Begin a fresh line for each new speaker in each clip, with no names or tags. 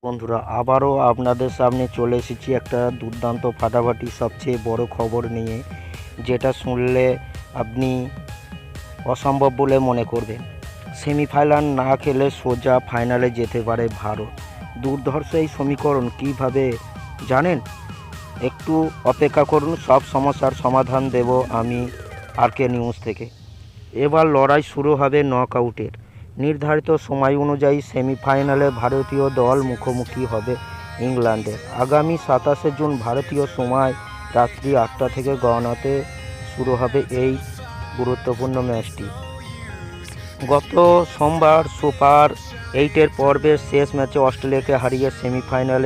বন্ধুরা, আবারও আপনাদের সামনে চলে এসেছি একটা দুর্দান্ত ফাটাফাটি সবচেয়ে বড় খবর নিয়ে, যেটা শুনলে আপনি অসম্ভব বলে মনে করবেন। সেমিফাইনাল না খেলে সোজা ফাইনালে যেতে পারে ভারত। দুর্ধর্ষ এই সমীকরণ কীভাবে জানেন? একটু অপেক্ষা করুন, সব সমস্যার সমাধান দেব আমি আরকে নিউজ থেকে। এবার লড়াই শুরু হবে নকআউটের। নির্ধারিত সময় অনুযায়ী সেমিফাইনালে ভারতীয় দল মুখোমুখি হবে ইংল্যান্ডের। আগামী 27 জুন ভারতীয় সময় রাত্রি 8টা থেকে গয়নাতে শুরু হবে এই গুরুত্বপূর্ণ ম্যাচটি। গত সোমবার সুপার 8-এর পর্বের শেষ ম্যাচে অস্ট্রেলিয়াকে হারিয়ে সেমিফাইনাল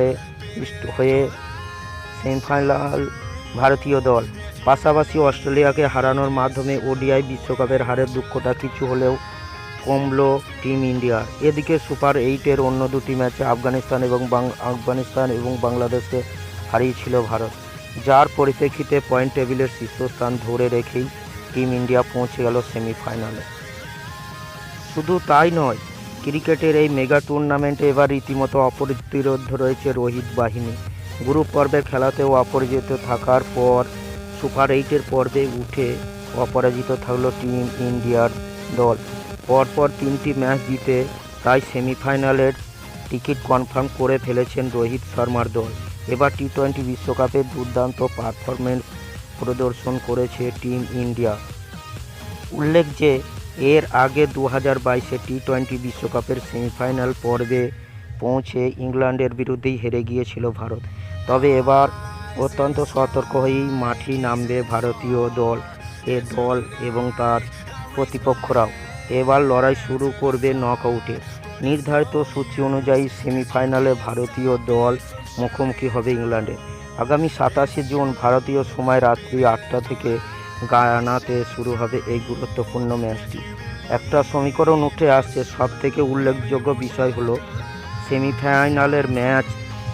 ভারতীয় দল। পাশাপাশি অস্ট্রেলিয়াকে হারানোর মাধ্যমে ওডিআই বিশ্বকাপের হারের দুঃখটা কিছু হলেও কমল টিম ইন্ডিয়ার। এদিকে সুপার 8-এর অন্য দুটি ম্যাচে আফগানিস্তান এবং বাংলাদেশকে হারিয়েছিল ভারত, যার পরিপ্রেক্ষিতে পয়েন্ট টেবিলের শীর্ষস্থান ধরে রেখেই টিম ইন্ডিয়া পৌঁছে গেল সেমিফাইনালে। শুধু তাই নয়, ক্রিকেটের এই মেগা টুর্নামেন্টে এবার রীতিমতো অপ্রতিরোধ রয়েছে রোহিত বাহিনী। গ্রুপ পর্বের খেলাতেও অপরাজিত থাকার পর সুপার 8-এর পর্বে উঠে অপরাজিত থাকল টিম ইন্ডিয়ার দল। পরপর 3টি ম্যাচ জিতে তাই সেমিফাইনালের টিকিট কনফার্ম করে ফেলেছেন রোহিত শর্মার দল। এবার টি-20 বিশ্বকাপে দুর্দান্ত পারফরমেন্স প্রদর্শন করেছে টিম ইন্ডিয়া। উল্লেখ যে এর আগে 2022-এ টি-20 বিশ্বকাপের সেমিফাইনাল পর্বে পৌঁছে ইংল্যান্ডের বিরুদ্ধেই হেরে গিয়েছিল ভারত। তবে এবার অত্যন্ত সতর্ক হয়েই মাঠে নামবে ভারতীয় দল এবং তার প্রতিপক্ষরাও। এবার লড়াই শুরু করবে নকআউটের। নির্ধারিত সূচি অনুযায়ী সেমিফাইনালে ভারতীয় দল মুখোমুখি হবে ইংল্যান্ডের। আগামী 27 জুন ভারতীয় সময় রাত্রি 8টা থেকে গায়ানাতে শুরু হবে এই গুরুত্বপূর্ণ ম্যাচটি। একটা সমীকরণ উঠে আসছে, সবথেকে উল্লেখযোগ্য বিষয় হলো সেমিফাইনালের ম্যাচ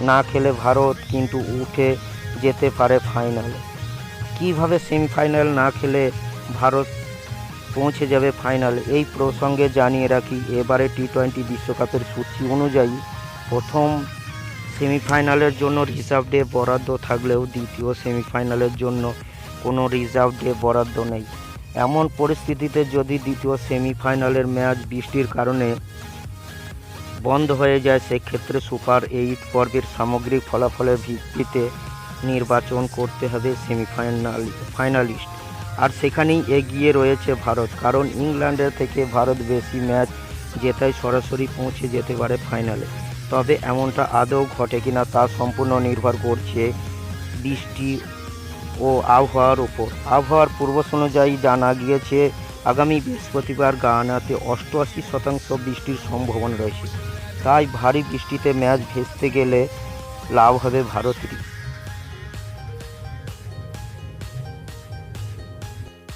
না খেলে ভারত কিন্তু উঠে যেতে পারে ফাইনালে। কিভাবে সেমিফাইনাল না খেলে ভারত পৌঁছে যাবে ফাইনালে, এই প্রসঙ্গে জানিয়ে রাখি এবারে টি-20 বিশ্বকাপের সূচি অনুযায়ী প্রথম সেমিফাইনালের জন্য রিজার্ভ ডে বরাদ্দ থাকলেও দ্বিতীয় সেমিফাইনালের জন্য কোনো রিজার্ভ ডে বরাদ্দ নেই। এমন পরিস্থিতিতে যদি দ্বিতীয় সেমিফাইনালের ম্যাচ বৃষ্টির কারণে বন্ধ হয়ে যায়, সেক্ষেত্রে সুপার 8 পর্বের সামগ্রিক ফলাফলের ভিত্তিতে নির্বাচন করতে হবে ফাইনালিস্ট। আর সেখানেই এগিয়ে রয়েছে ভারত, কারণ ইংল্যান্ডের থেকে ভারত বেশি ম্যাচ জেতায় সরাসরি পৌঁছে যেতে পারে ফাইনালে। তবে এমনটা আদৌ ঘটে কিনা তা সম্পূর্ণ নির্ভর করছে বৃষ্টি ও আবহাওয়ার উপর। আবহাওয়ার পূর্বাভাস অনুযায়ী জানা গিয়েছে আগামী বৃহস্পতিবার গায়ানাতে 88% বৃষ্টির সম্ভাবনা রয়েছে। তাই ভারী বৃষ্টিতে ম্যাচ ভেস্তে গেলে লাভ হবে ভারতেরই।